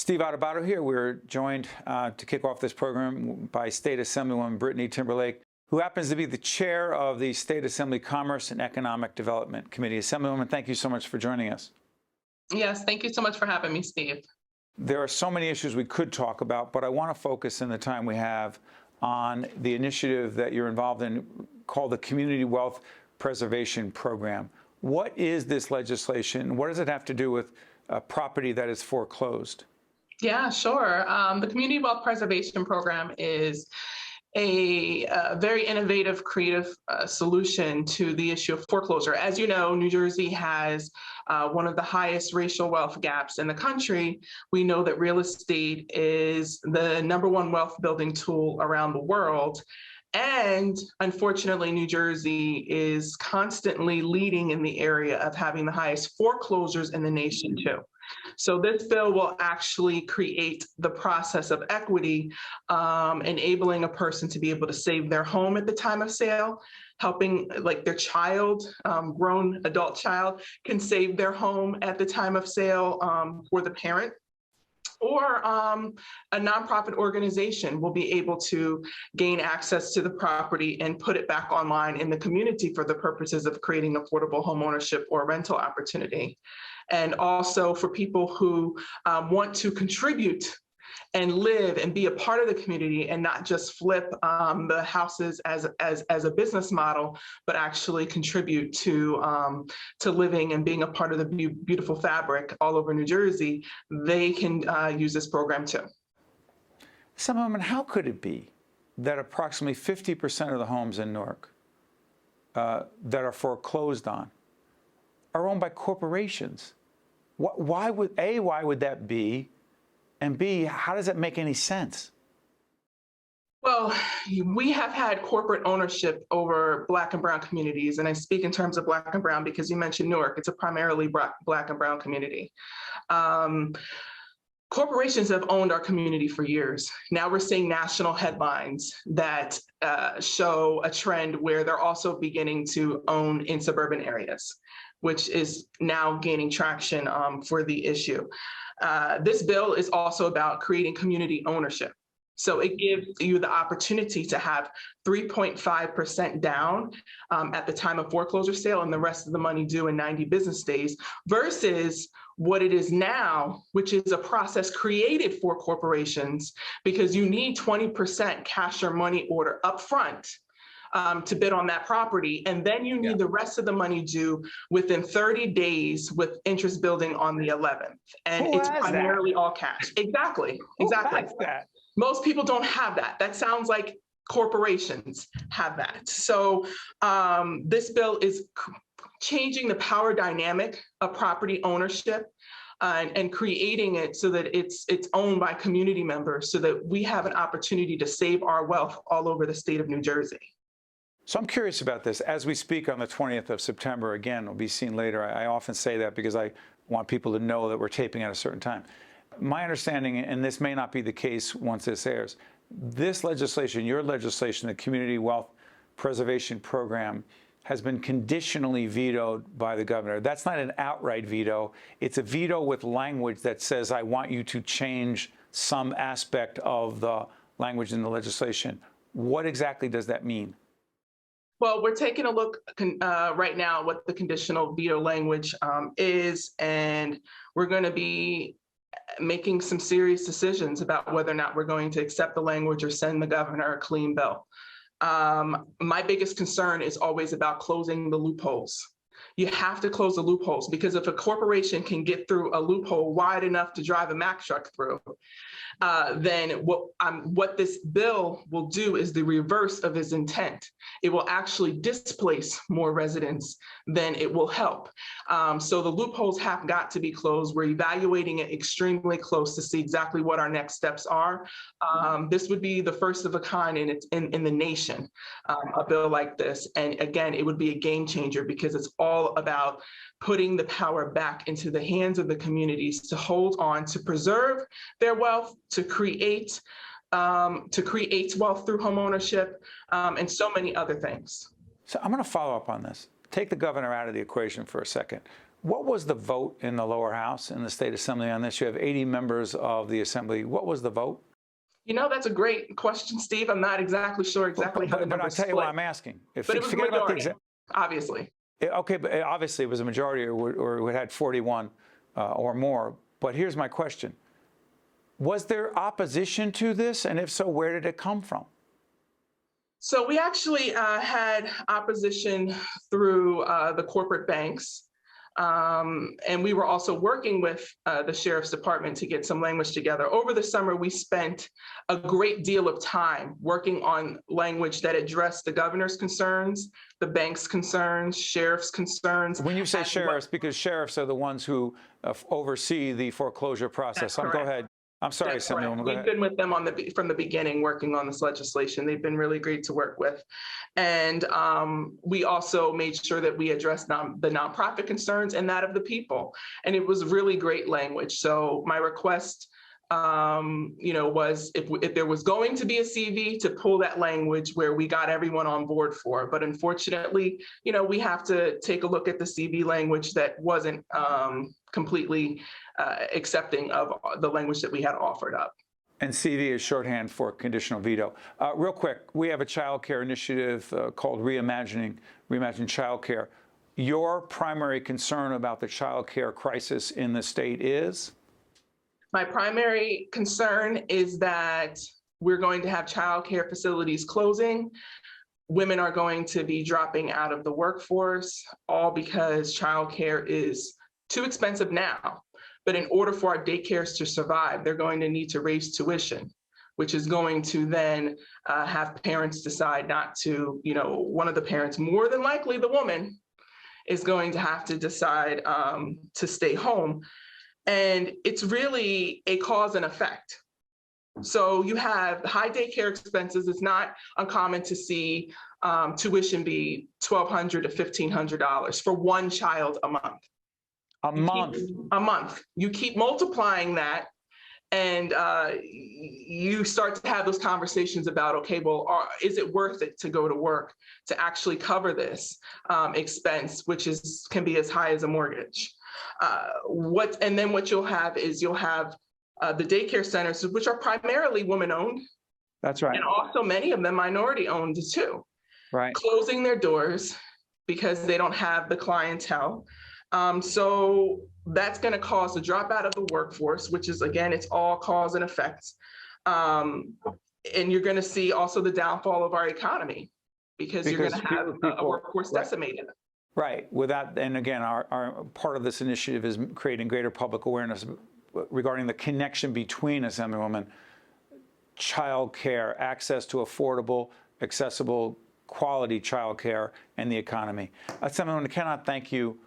Steve Adubato here. We're joined to kick off this program by State Assemblywoman Brittany Timberlake, who happens to be the chair of the State Assembly Commerce and Economic Development Committee. Assemblywoman, thank you so much for joining us. Yes, thank you so much for having me, Steve. There are so many issues we could talk about, but I want to focus in the time we have on the initiative that you're involved in called the Community Wealth Preservation Program. What is this legislation? What does it have to do with property that is foreclosed? Yeah, sure. The Community Wealth Preservation Program is a very innovative, creative solution to the issue of foreclosure. As you know, New Jersey has one of the highest racial wealth gaps in the country. We know that real estate is the #1 wealth building tool around the world. And unfortunately, New Jersey is constantly leading in the area of having the highest foreclosures in the nation, too. So this bill will actually create the process of equity, enabling a person to be able to save their home at the time of sale, helping like their child, grown adult child, can save their home at the time of sale for the parent. Or a nonprofit organization will be able to gain access to the property and put it back online in the community for the purposes of creating affordable homeownership or rental opportunity. And also for people who want to contribute and live and be a part of the community and not just flip the houses as a business model, but actually contribute to living and being a part of the beautiful fabric all over New Jersey, they can use this program too. Assemblywoman, how could it be that approximately 50% of the homes in Newark that are foreclosed on are owned by corporations? Why would that be? And B, how does that make any sense? Well, we have had corporate ownership over Black and Brown communities, and I speak in terms of Black and Brown because you mentioned Newark. It's a primarily Black and Brown community. Corporations have owned our community for years. Now we're seeing national headlines that show a trend where they're also beginning to own in suburban areas, which is now gaining traction for the issue. This bill is also about creating community ownership. So it gives you the opportunity to have 3.5% down at the time of foreclosure sale and the rest of the money due in 90 business days versus what it is now, which is a process created for corporations because you need 20% cash or money order upfront to bid on that property. And then you need the rest of the money due within 30 days with interest building on the 11th. And it's primarily all cash. Exactly. Exactly. Who has that? Most people don't have that. That sounds like corporations have that. So this bill is changing the power dynamic of property ownership and creating it so that it's owned by community members so that we have an opportunity to save our wealth all over the state of New Jersey. So I'm curious about this. As we speak on the 20th of September, again, it'll be seen later. I often say that because I want people to know that we're taping at a certain time. My understanding, and this may not be the case once this airs, this legislation, your legislation, the Community Wealth Preservation Program, has been conditionally vetoed by the governor. That's not an outright veto. It's a veto with language that says, I want you to change some aspect of the language in the legislation. What exactly does that mean? Well, we're taking a look right now what the conditional veto language is, and we're going to be making some serious decisions about whether or not we're going to accept the language or send the governor a clean bill. My biggest concern is always about closing the loopholes. You have to close the loopholes because if a corporation can get through a loophole wide enough to drive a Mack truck through, then what this bill will do is the reverse of its intent. It will actually displace more residents than it will help. So the loopholes have got to be closed. We're evaluating it extremely close to see exactly what our next steps are. This would be the first of a kind in the nation, a bill like this. And again, it would be a game changer because it's all about putting the power back into the hands of the communities to hold on, to preserve their wealth, to create wealth through homeownership, and so many other things. So I'm going to follow up on this. Take the governor out of the equation for a second. What was the vote in the lower house in the state assembly on this? You have 80 members of the assembly. What was the vote? That's a great question, Steve. I'm not exactly sure exactly how the But I'll numbers tell you split. why I'm asking. But it was a Forget about the majority, obviously. Okay, but obviously it was a majority, or it had 41 or more. But here's my question. Was there opposition to this? And if so, where did it come from? So we actually had opposition through the corporate banks. And we were also working with the Sheriff's Department to get some language together. Over the summer, we spent a great deal of time working on language that addressed the governor's concerns, the bank's concerns, sheriff's concerns. When you say sheriffs, because sheriffs are the ones who oversee the foreclosure process. Go ahead. I'm sorry, Assemblywoman. We've been with them from the beginning, working on this legislation. They've been really great to work with. And we also made sure that we addressed the nonprofit concerns and that of the people. And it was really great language. So my request, was if there was going to be a CV, to pull that language where we got everyone on board for. But unfortunately, we have to take a look at the CV language that wasn't completely accepting of the language that we had offered up. And CV is shorthand for conditional veto. Real quick, we have a child care initiative called Reimagine Child Care. Your primary concern about the child care crisis in the state is? My primary concern is that we're going to have child care facilities closing. Women are going to be dropping out of the workforce, all because child care is too expensive now. But in order for our daycares to survive, they're going to need to raise tuition, which is going to then have parents decide not to, one of the parents, more than likely the woman, is going to have to decide to stay home. And it's really a cause and effect. So you have high daycare expenses. It's not uncommon to see tuition be $1,200 to $1,500 for one child a month. A month. You keep multiplying that, and you start to have those conversations about, okay, well, is it worth it to go to work to actually cover this expense, which can be as high as a mortgage? And then what you'll have is the daycare centers, which are primarily women-owned. That's right. And also many of them minority-owned too. Right. Closing their doors because they don't have the clientele. So that's going to cause a dropout of the workforce, which is, again, it's all cause and effect. And you're going to see also the downfall of our economy because you're going to have a workforce decimated. Right. And again, our part of this initiative is creating greater public awareness regarding the connection between, Assemblywoman, child care, access to affordable, accessible, quality child care, and the economy. Assemblywoman, I cannot thank you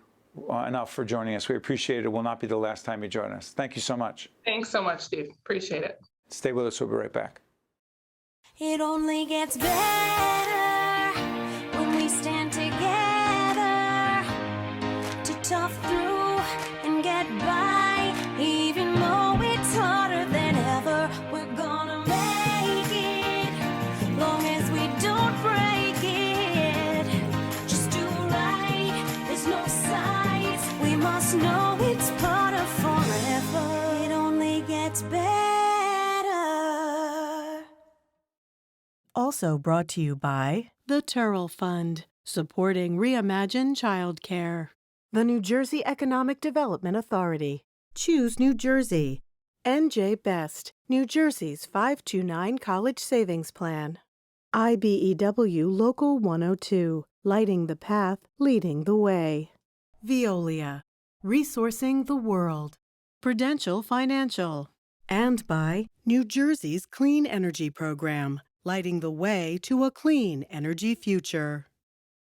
enough for joining us. We appreciate it. It will not be the last time you join us. Thank you so much. Thanks so much, Steve. Appreciate it. Stay with us. We'll be right back. It only gets better when we stand together to tough through and get by. Even though it's harder than ever, we're gonna make it. Long as we don't break it, just do right. There's no sides. We must know it's part of forever. It only gets better. Also brought to you by the Turrell Fund, supporting Reimagine Childcare. The New Jersey Economic Development Authority. Choose New Jersey. NJ Best, New Jersey's 529 College Savings Plan. IBEW Local 102, lighting the path, leading the way. Veolia, resourcing the world. Prudential Financial. And by New Jersey's Clean Energy Program, lighting the way to a clean energy future.